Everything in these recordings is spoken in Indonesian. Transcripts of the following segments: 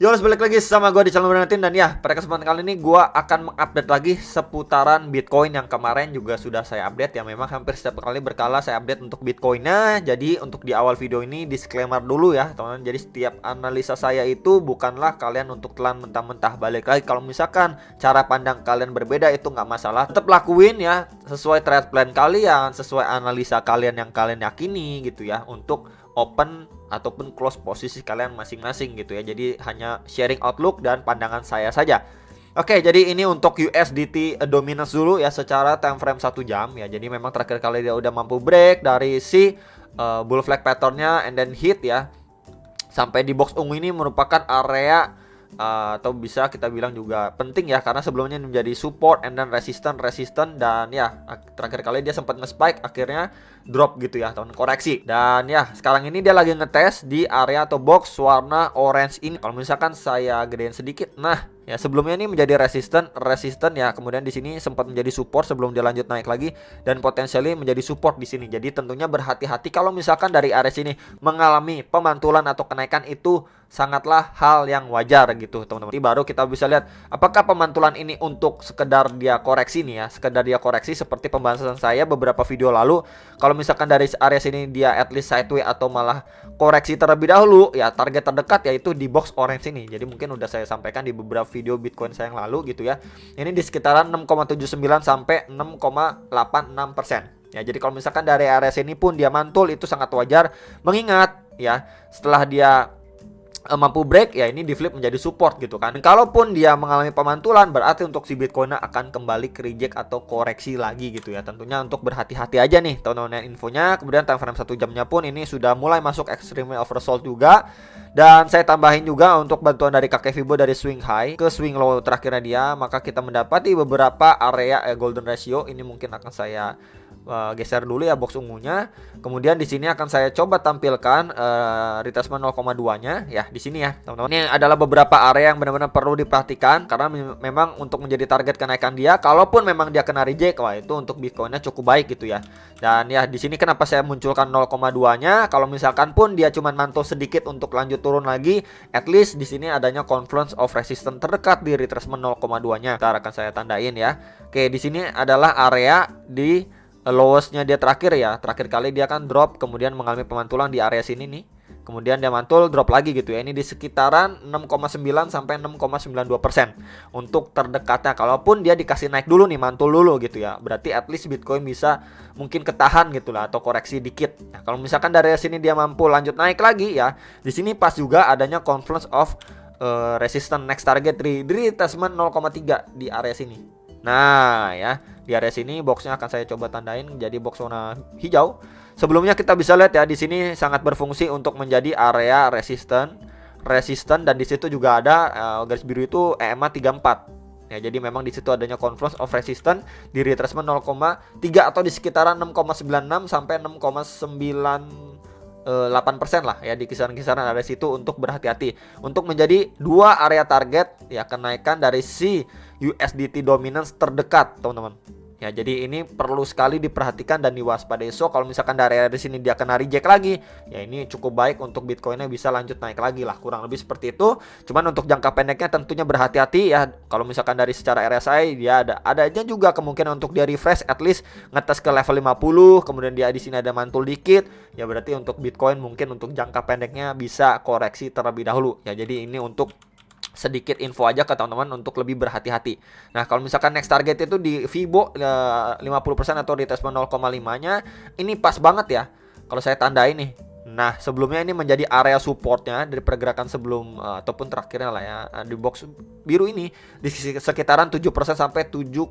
Yo, balik lagi sama gue di channel Bernatin. Dan ya, pada kesempatan kali ini gue akan mengupdate lagi seputaran Bitcoin yang kemarin juga sudah saya update ya. Memang hampir setiap kali berkala saya update untuk Bitcoinnya. Jadi untuk di awal video ini disclaimer dulu ya teman-teman. Jadi setiap analisa saya itu bukanlah kalian untuk telan mentah-mentah. Balik lagi, kalau misalkan cara pandang kalian berbeda itu nggak masalah. Tetap lakuin ya sesuai trade plan kalian, sesuai analisa kalian yang kalian yakini gitu ya, untuk open ataupun close posisi kalian masing-masing gitu ya. Jadi hanya sharing outlook dan pandangan saya saja. Oke, jadi ini untuk USDT dominance dulu ya secara time frame 1 jam ya. Jadi memang terakhir kali dia udah mampu break dari si bull flag patternnya and then hit ya. Sampai di box ungu ini merupakan area atau bisa kita bilang juga penting ya, karena sebelumnya menjadi support and then resistance dan ya terakhir kali dia sempat nge-spike akhirnya drop gitu ya, atau koreksi. Dan ya sekarang ini dia lagi ngetes di area atau box warna orange ini. Kalau misalkan saya gedein sedikit, nah ya sebelumnya ini menjadi resisten ya, kemudian di sini sempat menjadi support sebelum dia lanjut naik lagi dan potensialnya menjadi support di sini. Jadi tentunya berhati-hati kalau misalkan dari area sini mengalami pemantulan atau kenaikan, itu sangatlah hal yang wajar gitu teman-teman. Jadi baru kita bisa lihat apakah pemantulan ini untuk sekedar dia koreksi nih ya, sekedar dia koreksi seperti pembahasan saya beberapa video lalu. Kalau misalkan dari area sini dia at least sideways atau malah koreksi terlebih dahulu ya, target terdekat yaitu di box orange ini. Jadi mungkin udah saya sampaikan di beberapa video Bitcoin saya yang lalu gitu ya. Ini di sekitaran 6,79 sampai 6,86%. Ya, jadi kalau misalkan dari area sini pun dia mantul itu sangat wajar, mengingat ya setelah dia mampu break ya, ini di flip menjadi support gitu kan. Kalaupun dia mengalami pemantulan, berarti untuk si Bitcoin akan kembali ke reject atau koreksi lagi gitu ya. Tentunya untuk berhati-hati aja nih teman-teman infonya. Kemudian time frame 1 jamnya pun ini sudah mulai masuk extremely oversold juga. Dan saya tambahin juga untuk bantuan dari kakek Fibo dari swing high ke swing low terakhirnya dia, maka kita mendapati beberapa area golden ratio. Ini mungkin akan saya geser dulu ya box ungunya. Kemudian di sini akan saya coba tampilkan retracement 0,2-nya ya di sini ya, teman-teman. Ini adalah beberapa area yang benar-benar perlu diperhatikan karena memang untuk menjadi target kenaikan dia, kalaupun memang dia kena reject, wah itu untuk Bitcoinnya cukup baik gitu ya. Dan ya di sini kenapa saya munculkan 0,2-nya, kalau misalkan pun dia cuman mantul sedikit untuk lanjut turun lagi, at least di sini adanya confluence of resistance terdekat di retracement 0,2-nya. Ntar akan saya tandain ya. Oke, di sini adalah area di lowestnya dia terakhir ya. Terakhir kali dia kan drop, kemudian mengalami pemantulan di area sini nih. Kemudian dia mantul, drop lagi gitu ya. Ini di sekitaran 6,9 sampai 6,92% untuk terdekatnya. Kalaupun dia dikasih naik dulu nih, mantul dulu gitu ya, berarti at least Bitcoin bisa mungkin ketahan gitu lah atau koreksi dikit. Nah, kalau misalkan dari sini dia mampu lanjut naik lagi ya, di sini pas juga adanya confluence of resistance next target di retracement 0,3 di area sini. Nah ya, di area sini boxnya akan saya coba tandain jadi box warna hijau. Sebelumnya kita bisa lihat ya, di sini sangat berfungsi untuk menjadi area resisten dan di situ juga ada garis biru itu EMA 34. Ya, jadi memang di situ adanya confluence of resistance di retracement 0,3 atau di sekitaran 6,96 sampai 6,98% lah ya, di kisaran-kisaran area situ untuk berhati-hati untuk menjadi dua area target ya kenaikan dari si USDT dominance terdekat teman-teman. Ya, jadi ini perlu sekali diperhatikan dan diwaspadai. So kalau misalkan dari area sini dia kena reject lagi, ya ini cukup baik untuk Bitcoinnya bisa lanjut naik lagi lah, kurang lebih seperti itu. Cuman untuk jangka pendeknya tentunya berhati-hati ya. Kalau misalkan dari secara RSI dia ada aja juga kemungkinan untuk dia refresh, at least ngetes ke level 50, kemudian dia di sini ada mantul dikit. Ya berarti untuk Bitcoin mungkin untuk jangka pendeknya bisa koreksi terlebih dahulu. Ya, jadi ini untuk sedikit info aja ke teman-teman untuk lebih berhati-hati. Nah, kalau misalkan next target itu di Fibo 50% atau di retracement 0,5-nya, ini pas banget ya kalau saya tandain nih. Nah, sebelumnya ini menjadi area supportnya dari pergerakan sebelum ataupun terakhirnya lah ya, di box biru ini di sekitaran 7% sampai 7,02%.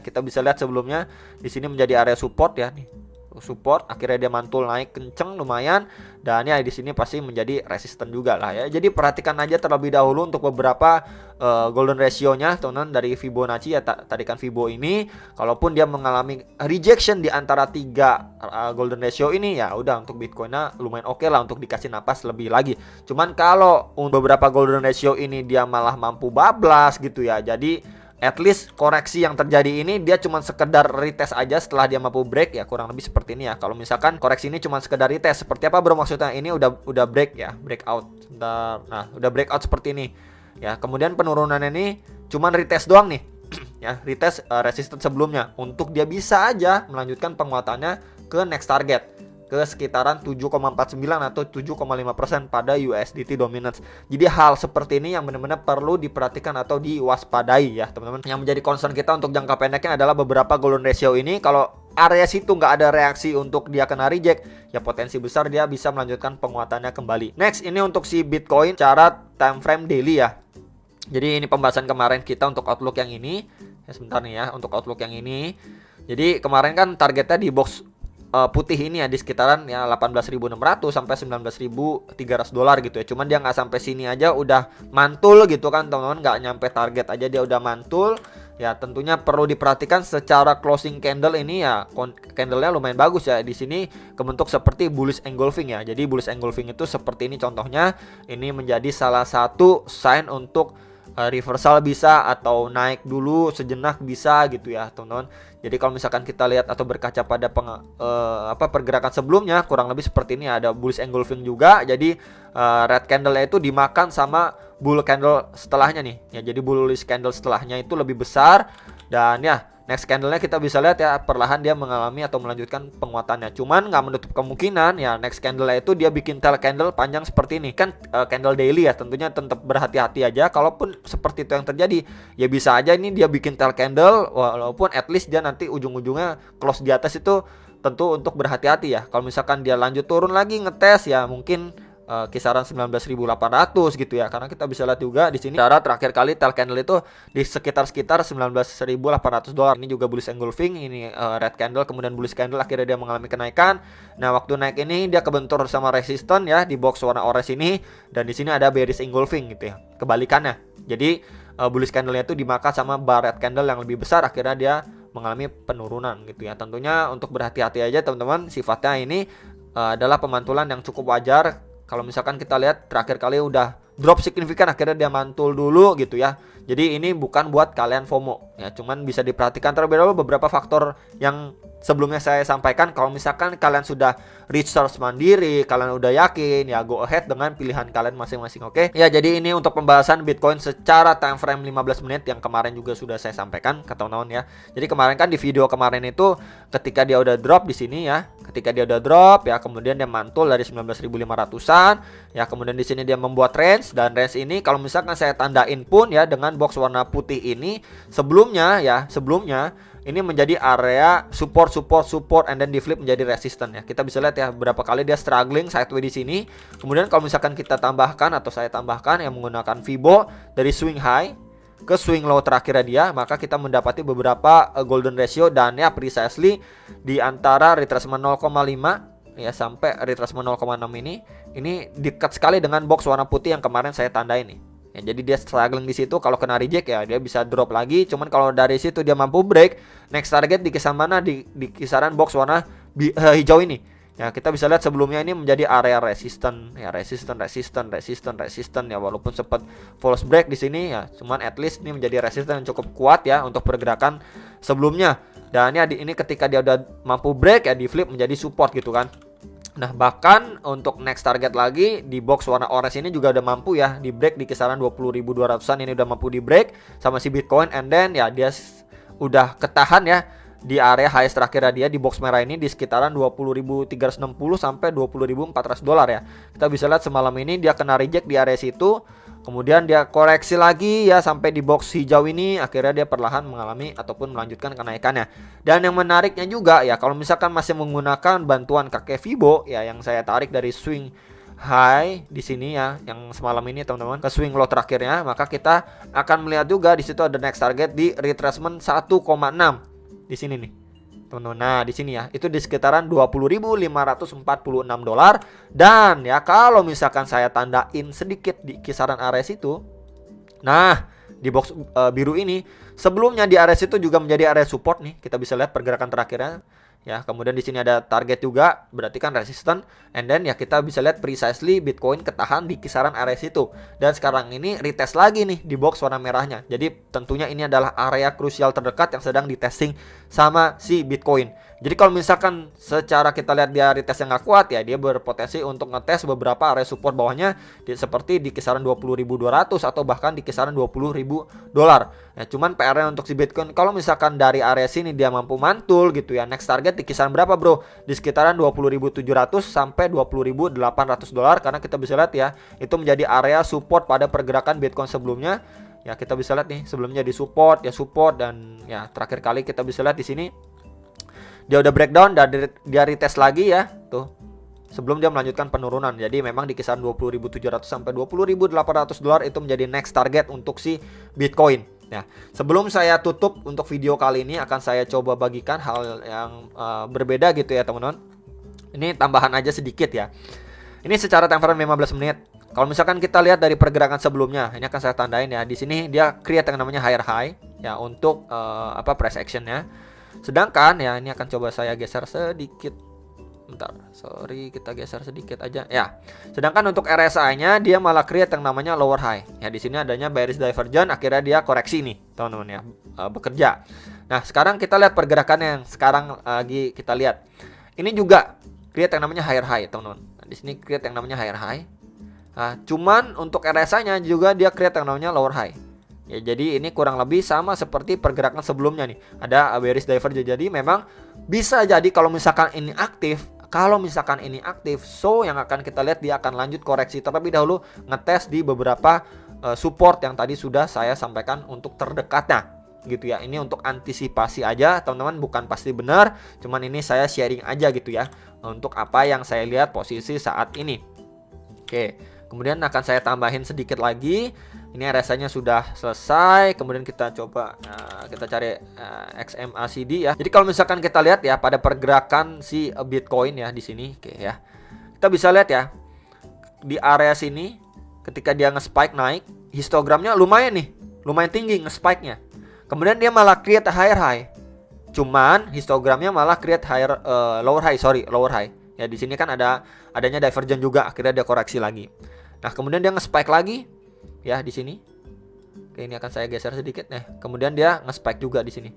Kita bisa lihat sebelumnya di sini menjadi area support ya nih. Support, akhirnya dia mantul naik kenceng lumayan, dan ya di sini pasti menjadi resisten juga lah ya. Jadi perhatikan aja terlebih dahulu untuk beberapa golden ratio-nya teman-teman dari Fibonacci ya, tarikan Fibo ini. Kalaupun dia mengalami rejection di antara 3 golden ratio ini, ya udah untuk Bitcoin-nya lumayan oke lah untuk dikasih napas lebih lagi. Cuman kalau beberapa golden ratio ini dia malah mampu bablas gitu ya, jadi at least koreksi yang terjadi ini dia cuma sekedar retest aja setelah dia mampu break ya, kurang lebih seperti ini ya. Kalau misalkan koreksi ini cuma sekedar retest, seperti apa bro maksudnya? Ini udah break ya, breakout. Sebentar. Nah, udah breakout seperti ini. Ya, kemudian penurunannya ini cuma retest doang nih. Ya, retest resistance sebelumnya untuk dia bisa aja melanjutkan penguatannya ke next target ke sekitaran 7,49 atau 7,5% pada USDT dominance. Jadi hal seperti ini yang benar-benar perlu diperhatikan atau diwaspadai ya teman-teman. Yang menjadi concern kita untuk jangka pendeknya adalah beberapa golden ratio ini. Kalau area situ nggak ada reaksi untuk dia kena reject, ya potensi besar dia bisa melanjutkan penguatannya kembali. Next, ini untuk si Bitcoin cara time frame daily ya. Jadi ini pembahasan kemarin kita untuk outlook yang ini. Ya sebentar nih ya, untuk outlook yang ini. Jadi kemarin kan targetnya di box putih ini ya di sekitaran ya 18.600 sampai 19.300 dolar gitu ya. Cuman dia nggak sampai sini aja udah mantul gitu kan teman-teman, nggak nyampe target aja dia udah mantul. Ya tentunya perlu diperhatikan secara closing candle ini ya, candlenya lumayan bagus ya. Di sini kebentuk seperti bullish engulfing ya. Jadi bullish engulfing itu seperti ini contohnya. Ini menjadi salah satu sign untuk reversal bisa atau naik dulu sejenak bisa gitu ya teman-teman. Jadi kalau misalkan kita lihat atau berkaca pada pergerakan sebelumnya kurang lebih seperti ini, ada bullish engulfing juga. Jadi red candle itu dimakan sama bull candle setelahnya nih ya. Jadi bullish candle setelahnya itu lebih besar dan ya next candlenya kita bisa lihat ya perlahan dia mengalami atau melanjutkan penguatannya. Cuman nggak menutup kemungkinan ya next candlenya itu dia bikin tail candle panjang seperti ini kan, candle daily ya. Tentunya tetap berhati-hati aja. Kalaupun seperti itu yang terjadi ya bisa aja ini dia bikin tail candle, walaupun at least dia nanti ujung-ujungnya close di atas. Itu tentu untuk berhati-hati ya. Kalau misalkan dia lanjut turun lagi ngetes ya mungkin kisaran 19.800 gitu ya, karena kita bisa lihat juga di sini cara terakhir kali tail candle itu di sekitar 19.800 dolar. Ini juga bullish engulfing, ini red candle kemudian bullish candle, akhirnya dia mengalami kenaikan. Nah waktu naik ini dia kebentur sama resisten ya di box warna orange ini, dan di sini ada bearish engulfing gitu ya, kebalikannya. Jadi bullish candlenya itu dimakan sama bar red candle yang lebih besar, akhirnya dia mengalami penurunan gitu ya. Tentunya untuk berhati-hati aja teman-teman, sifatnya ini adalah pemantulan yang cukup wajar. Kalau misalkan kita lihat terakhir kali udah drop signifikan, akhirnya dia mantul dulu gitu ya. Jadi ini bukan buat kalian FOMO ya, cuman bisa diperhatikan terlebih dahulu beberapa faktor yang sebelumnya saya sampaikan. Kalau misalkan kalian sudah research mandiri, kalian udah yakin ya, go ahead dengan pilihan kalian masing-masing. Oke ya, jadi ini untuk pembahasan Bitcoin secara time frame 15 menit yang kemarin juga sudah saya sampaikan ke teman-teman ya. Jadi kemarin kan di video kemarin itu ketika dia udah drop di sini ya, ketika dia udah drop ya, kemudian dia mantul dari 19.500-an ya, kemudian di sini dia membuat range, dan range ini kalau misalkan saya tandain pun ya dengan box warna putih ini sebelumnya ini menjadi area support and then di flip menjadi resistance ya. Kita bisa lihat ya berapa kali dia struggling sideways di sini. Kemudian kalau misalkan kita tambahkan atau saya tambahkan yang menggunakan Fibo dari swing high ke swing low terakhirnya dia, maka kita mendapati beberapa golden ratio, dan ya precisely di antara retracement 0,5 ya sampai retracement 0,6 ini dekat sekali dengan box warna putih yang kemarin saya tandai nih. Ya, jadi dia struggling di situ, kalau kena reject ya dia bisa drop lagi. Cuman kalau dari situ dia mampu break, next target di kisaran mana? Di kisaran box warna hijau ini. Ya, kita bisa lihat sebelumnya ini menjadi area resisten ya, resisten ya, walaupun sempat false break di sini ya, cuman at least ini menjadi resisten yang cukup kuat ya untuk pergerakan sebelumnya. Dan ya ini ketika dia udah mampu break ya di flip menjadi support gitu kan. Nah bahkan untuk next target lagi di box warna orange ini juga udah mampu ya di break di kisaran 20.200-an. Ini udah mampu di break sama si Bitcoin, and then ya dia udah ketahan ya di area highest terakhir dia di box merah ini di sekitaran 20.360 sampai 20.400 dolar ya. Kita bisa lihat semalam ini dia kena reject di area situ. Kemudian dia koreksi lagi ya sampai di box hijau ini, akhirnya dia perlahan mengalami ataupun melanjutkan kenaikannya. Dan yang menariknya juga ya, kalau misalkan masih menggunakan bantuan kakek Fibo ya, yang saya tarik dari swing high di sini ya, yang semalam ini teman-teman, ke swing low terakhirnya, maka kita akan melihat juga di situ ada next target di retracement 1,6 di sini nih. Teman-teman, nah di sini ya, itu di sekitaran 20.546 dolar. Dan ya kalau misalkan saya tandain sedikit di kisaran area situ, nah di box biru ini sebelumnya di area situ juga menjadi area support nih. Kita bisa lihat pergerakan terakhirnya ya. Kemudian di sini ada target juga, berarti kan resistance. And then ya kita bisa lihat precisely Bitcoin ketahan di kisaran area situ. Dan sekarang ini retest lagi nih di box warna merahnya. Jadi tentunya ini adalah area krusial terdekat yang sedang ditesting sama si Bitcoin. Jadi kalau misalkan secara kita lihat dia retest yang nggak kuat, ya dia berpotensi untuk ngetes beberapa area support bawahnya seperti di kisaran 20.200 atau bahkan di kisaran 20.000 dolar. Ya cuman PR-nya untuk si Bitcoin kalau misalkan dari area sini dia mampu mantul gitu ya, next target di kisaran berapa bro? Di sekitaran 20.700 sampai 20.800 dolar, karena kita bisa lihat ya itu menjadi area support pada pergerakan Bitcoin sebelumnya. Ya kita bisa lihat nih sebelumnya di support dan ya terakhir kali kita bisa lihat di sini dia udah breakdown dan dia retest lagi ya tuh sebelum dia melanjutkan penurunan. Jadi memang di kisaran 20.700 sampai 20.800 dolar itu menjadi next target untuk si Bitcoin. Ya, sebelum saya tutup untuk video kali ini akan saya coba bagikan hal yang berbeda gitu ya teman-teman. Ini tambahan aja sedikit ya. Ini secara time frame 15 menit. Kalau misalkan kita lihat dari pergerakan sebelumnya, ini akan saya tandain ya. Di sini dia create yang namanya higher high ya untuk price actionnya. Sedangkan ya ini akan coba saya geser sedikit. Bentar, sorry, kita geser sedikit aja ya. Sedangkan untuk RSI-nya dia malah create yang namanya lower high. Ya di sini adanya bearish divergence, akhirnya dia koreksi nih, teman-teman ya, bekerja. Nah, sekarang kita lihat pergerakan yang sekarang lagi kita lihat. Ini juga create yang namanya higher high, teman-teman. Nah, di sini create yang namanya higher high. Nah, cuman untuk RSI-nya juga dia create yang namanya lower high. Ya, jadi ini kurang lebih sama seperti pergerakan sebelumnya nih. Ada bearish divergence. Jadi memang bisa jadi kalau misalkan ini aktif, so yang akan kita lihat dia akan lanjut koreksi terlebih dahulu, ngetes di beberapa support yang tadi sudah saya sampaikan untuk terdekatnya gitu ya. Ini untuk antisipasi aja teman-teman, bukan pasti benar, cuman ini saya sharing aja gitu ya untuk apa yang saya lihat posisi saat ini. Oke, kemudian akan saya tambahin sedikit lagi. Ini RSI-nya sudah selesai. Kemudian kita coba kita cari XMACD ya. Jadi kalau misalkan kita lihat ya pada pergerakan si Bitcoin ya di sini, oke ya. Kita bisa lihat ya di area sini ketika dia nge-spike naik, histogramnya lumayan nih, lumayan tinggi nge-spike-nya. Kemudian dia malah create higher high. Cuman histogramnya malah create lower high. Ya di sini kan adanya divergence juga, akhirnya dia koreksi lagi. Nah, kemudian dia nge-spike lagi ya di sini. Oke, ini akan saya geser sedikit nih. Kemudian dia nge-spike juga di sini.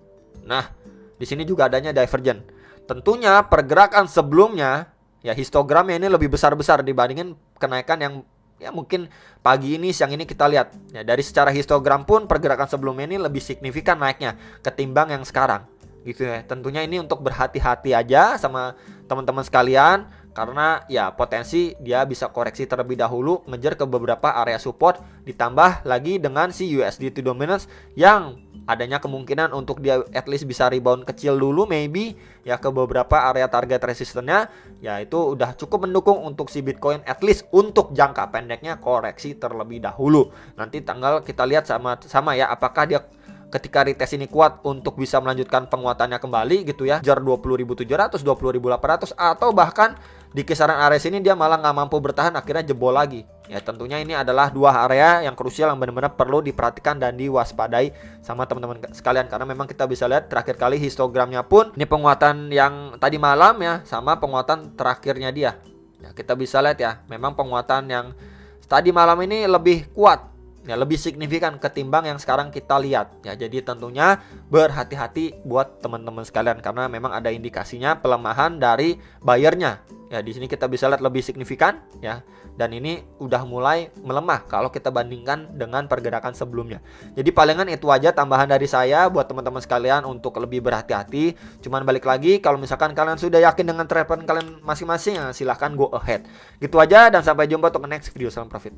Nah, di sini juga adanya divergence. Tentunya pergerakan sebelumnya ya histogramnya ini lebih besar-besar dibandingin kenaikan yang ya mungkin pagi ini, siang ini kita lihat. Ya, dari secara histogram pun pergerakan sebelumnya ini lebih signifikan naiknya ketimbang yang sekarang. Gitu ya. Tentunya ini untuk berhati-hati aja sama teman-teman sekalian, karena ya potensi dia bisa koreksi terlebih dahulu, ngejar ke beberapa area support, ditambah lagi dengan si USDT dominance yang adanya kemungkinan untuk dia at least bisa rebound kecil dulu maybe ya ke beberapa area target resistennya, ya itu udah cukup mendukung untuk si Bitcoin at least untuk jangka pendeknya koreksi terlebih dahulu. Nanti tanggal kita lihat sama ya apakah dia ketika retest ini kuat untuk bisa melanjutkan penguatannya kembali gitu ya, jar 20.700, 20.800 atau bahkan di kisaran area sini dia malah nggak mampu bertahan, akhirnya jebol lagi. Ya tentunya ini adalah dua area yang krusial yang benar-benar perlu diperhatikan dan diwaspadai sama teman-teman sekalian, karena memang kita bisa lihat terakhir kali histogramnya pun ini penguatan yang tadi malam ya sama penguatan terakhirnya dia. Ya kita bisa lihat ya memang penguatan yang tadi malam ini lebih kuat. Ya, lebih signifikan ketimbang yang sekarang kita lihat. Ya, jadi tentunya berhati-hati buat teman-teman sekalian karena memang ada indikasinya pelemahan dari buyernya. Ya, di sini kita bisa lihat lebih signifikan ya. Dan ini udah mulai melemah kalau kita bandingkan dengan pergerakan sebelumnya. Jadi palingan itu aja tambahan dari saya buat teman-teman sekalian untuk lebih berhati-hati. Cuman balik lagi kalau misalkan kalian sudah yakin dengan trade plan kalian masing-masing, silahkan go ahead. Gitu aja dan sampai jumpa untuk next video. Salam profit.